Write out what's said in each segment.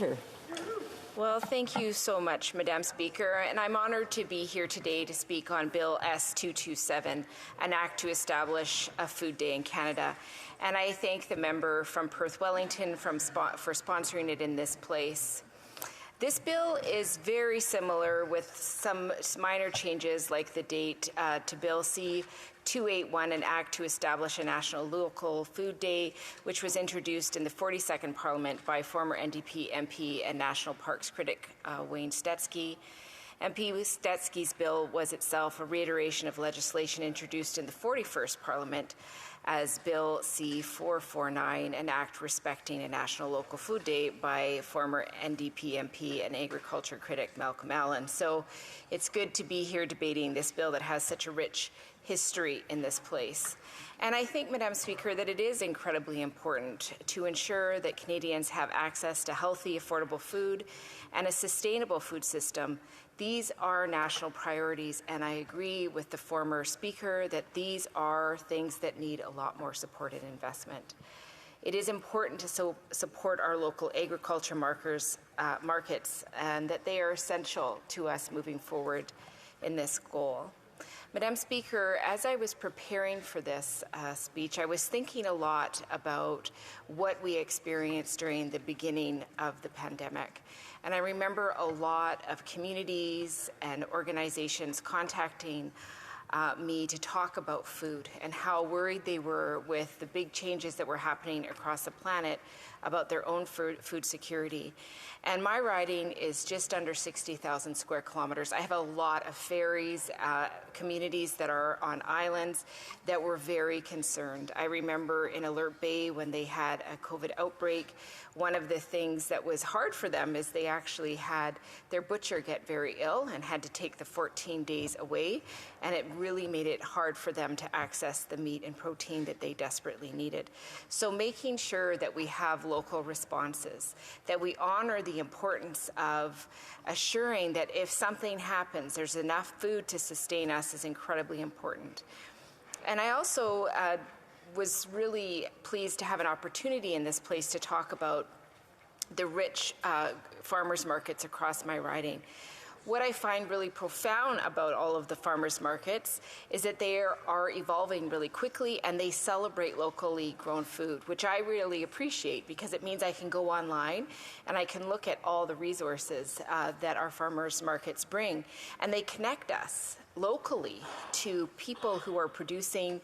order. Well, thank you so much, Madam Speaker, and I'm honoured to be here today to speak on Bill S227, an act to establish a food day in Canada. And I thank the member from Perth Wellington for sponsoring it in this place. This bill is very similar with some minor changes like the date to Bill C-281, an act to establish a national local food day, which was introduced in the 42nd Parliament by former NDP MP and National Parks critic Wayne Stetski. MP Stetski's bill was itself a reiteration of legislation introduced in the 41st Parliament as Bill C-449, an act respecting a national local food day by former NDP MP and agriculture critic Malcolm Allen. So it's good to be here debating this bill that has such a rich history in this place. And I think, Madam Speaker, that it is incredibly important to ensure that Canadians have access to healthy, affordable food and a sustainable food system. These are national priorities, and I agree with the former speaker that these are things that need a lot more support and investment. It is important to support our local agriculture markets and that they are essential to us moving forward in this goal. Madam Speaker, as I was preparing for this speech, I was thinking a lot about what we experienced during the beginning of the pandemic. And I remember a lot of communities and organizations contacting me to talk about food and how worried they were with the big changes that were happening across the planet about their own food security. And my riding is just under 60,000 square kilometers. I have a lot of ferries, communities that are on islands that were very concerned. I remember in Alert Bay when they had a COVID outbreak, one of the things that was hard for them is they actually had their butcher get very ill and had to take the 14 days away, and it really made it hard for them to access the meat and protein that they desperately needed. So making sure that we have local responses, that we honor the importance of assuring that if something happens, there's enough food to sustain us is incredibly important. And I also was really pleased to have an opportunity in this place to talk about the rich farmers markets across my riding. What I find really profound about all of the farmers markets is that they are evolving really quickly and they celebrate locally grown food, which I really appreciate because it means I can go online and I can look at all the resources that our farmers markets bring, and they connect us locally to people who are producing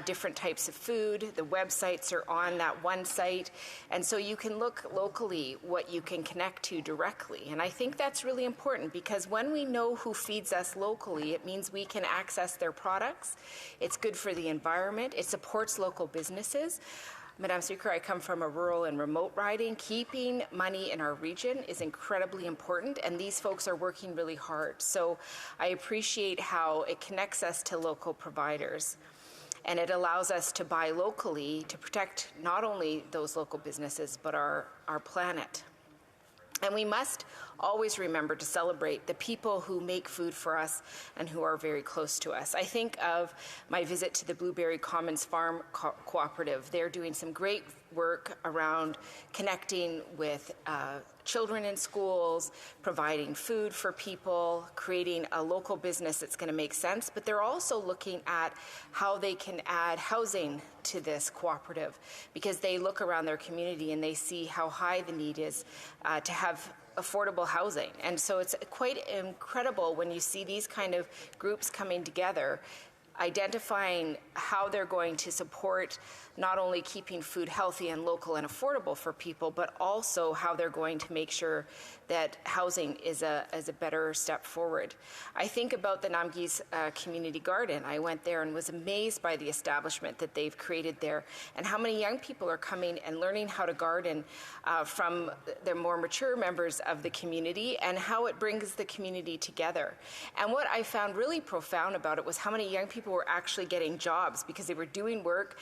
different types of food. The websites are on that one site, and so you can look locally what you can connect to directly. And I think that's really important because when we know who feeds us locally, it means we can access their products. It's good for the environment. It supports local businesses. Madam Speaker, I come from a rural and remote riding. Keeping money in our region is incredibly important, and these folks are working really hard. So I appreciate how it connects us to local providers, and it allows us to buy locally to protect not only those local businesses, but our planet. And we must always remember to celebrate the people who make food for us and who are very close to us. I think of my visit to the Blueberry Commons Farm Cooperative. They're doing some great work around connecting with children in schools, providing food for people, creating a local business that's going to make sense, but they're also looking at how they can add housing to this cooperative because they look around their community and they see how high the need is to have affordable housing. And so it's quite incredible when you see these kind of groups coming together, identifying how they're going to support not only keeping food healthy and local and affordable for people, but also how they're going to make sure that housing is a better step forward. I think about the Namgis Community Garden. I went there and was amazed by the establishment that they've created there and how many young people are coming and learning how to garden from the more mature members of the community and how it brings the community together. And what I found really profound about it was how many young people were actually getting jobs because they were doing work,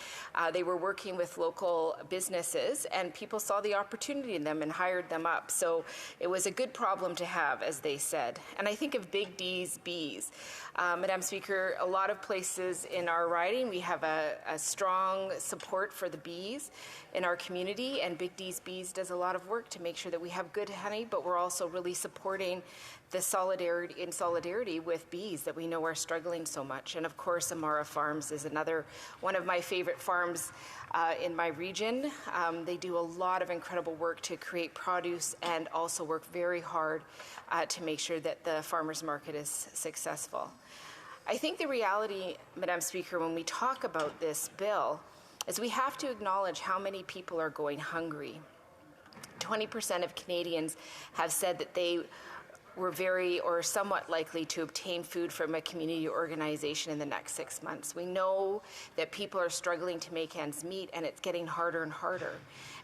they they were working with local businesses, and people saw the opportunity in them and hired them up. So it was a good problem to have, as they said. And I think of Big D's Bees. Madam Speaker, a lot of places in our riding, we have a strong support for the bees in our community, and Big D's Bees does a lot of work to make sure that we have good honey, but we're also really supporting the solidarity with bees that we know are struggling so much. And of course, Amara Farms is another one of my favorite farms in my region. They do a lot of incredible work to create produce and also work very hard to make sure that the farmers market is successful. I think the reality, Madam Speaker, when we talk about this bill, is we have to acknowledge how many people are going hungry. 20% of Canadians have said that they were very or somewhat likely to obtain food from a community organization in the next 6 months. We know that people are struggling to make ends meet, and it's getting harder and harder.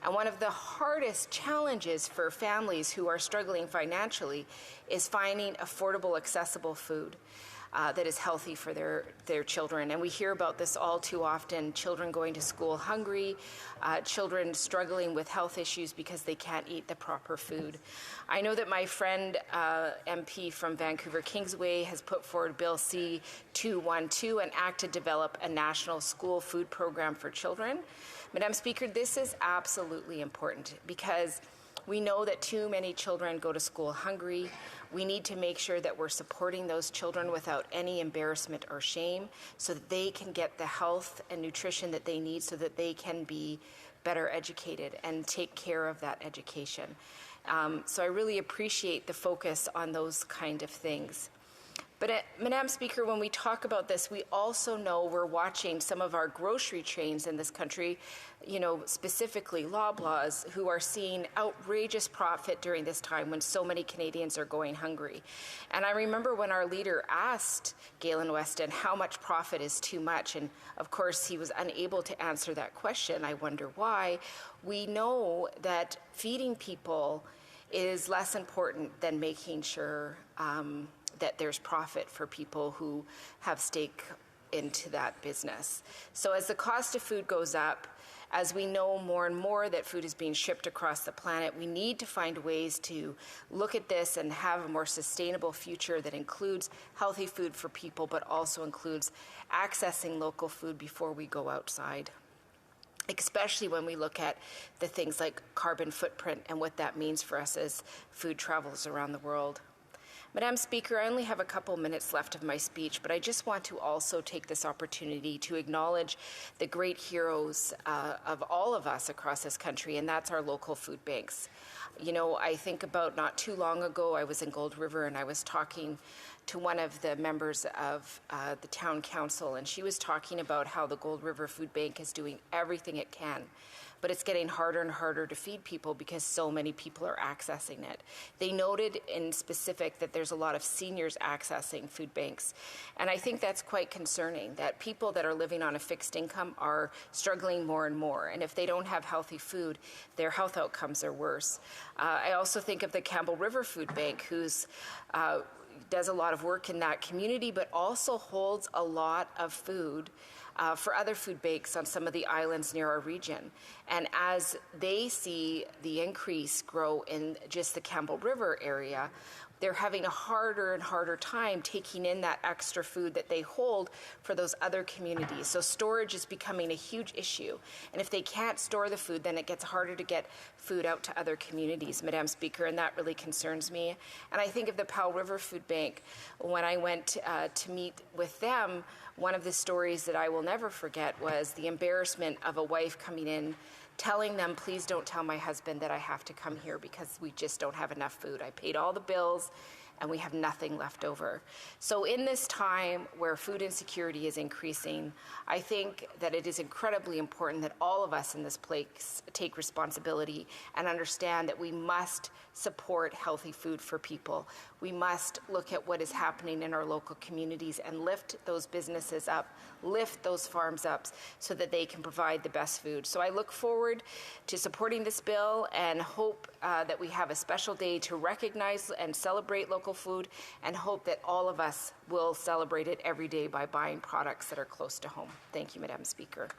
And one of the hardest challenges for families who are struggling financially is finding affordable, accessible food that is healthy for their children. And we hear about this all too often, children going to school hungry, children struggling with health issues because they can't eat the proper food. I know that my friend MP from Vancouver Kingsway has put forward Bill C-212, an act to develop a national school food program for children. Madam Speaker, this is absolutely important because we know that too many children go to school hungry. We need to make sure that we're supporting those children without any embarrassment or shame so that they can get the health and nutrition that they need so that they can be better educated and take care of that education. So I really appreciate the focus on those kind of things. But Madam Speaker, when we talk about this, we also know we're watching some of our grocery chains in this country, specifically Loblaws, who are seeing outrageous profit during this time when so many Canadians are going hungry. And I remember when our leader asked Galen Weston how much profit is too much, and of course he was unable to answer that question. I wonder why. We know that feeding people is less important than making sure that there's profit for people who have stake into that business. So as the cost of food goes up, as we know more and more that food is being shipped across the planet, we need to find ways to look at this and have a more sustainable future that includes healthy food for people, but also includes accessing local food before we go outside, especially when we look at the things like carbon footprint and what that means for us as food travels around the world. Madam Speaker, I only have a couple minutes left of my speech, but I just want to also take this opportunity to acknowledge the great heroes of all of us across this country, and that's our local food banks. I think about not too long ago, I was in Gold River and I was talking to one of the members of the town council, and she was talking about how the Gold River Food Bank is doing everything it can, but it's getting harder and harder to feed people because so many people are accessing it. They noted in specific that there's a lot of seniors accessing food banks, and I think that's quite concerning, that people that are living on a fixed income are struggling more and more, and if they don't have healthy food, their health outcomes are worse. I also think of the Campbell River Food Bank, who's does a lot of work in that community, but also holds a lot of food for other food banks on some of the islands near our region. And as they see the increase grow in just the Campbell River area, they're having a harder and harder time taking in that extra food that they hold for those other communities. So storage is becoming a huge issue. And if they can't store the food, then it gets harder to get food out to other communities, Madam Speaker, and that really concerns me. And I think of the Powell River Food Bank. When I went to meet with them, one of the stories that I will never forget was the embarrassment of a wife coming in telling them, please don't tell my husband that I have to come here because we just don't have enough food. I paid all the bills and we have nothing left over. So in this time where food insecurity is increasing, I think that it is incredibly important that all of us in this place take responsibility and understand that we must support healthy food for people. We must look at what is happening in our local communities and lift those businesses up, lift those farms up so that they can provide the best food. So I look forward to supporting this bill and hope that we have a special day to recognize and celebrate local food, and hope that all of us will celebrate it every day by buying products that are close to home. Thank you, Madam Speaker.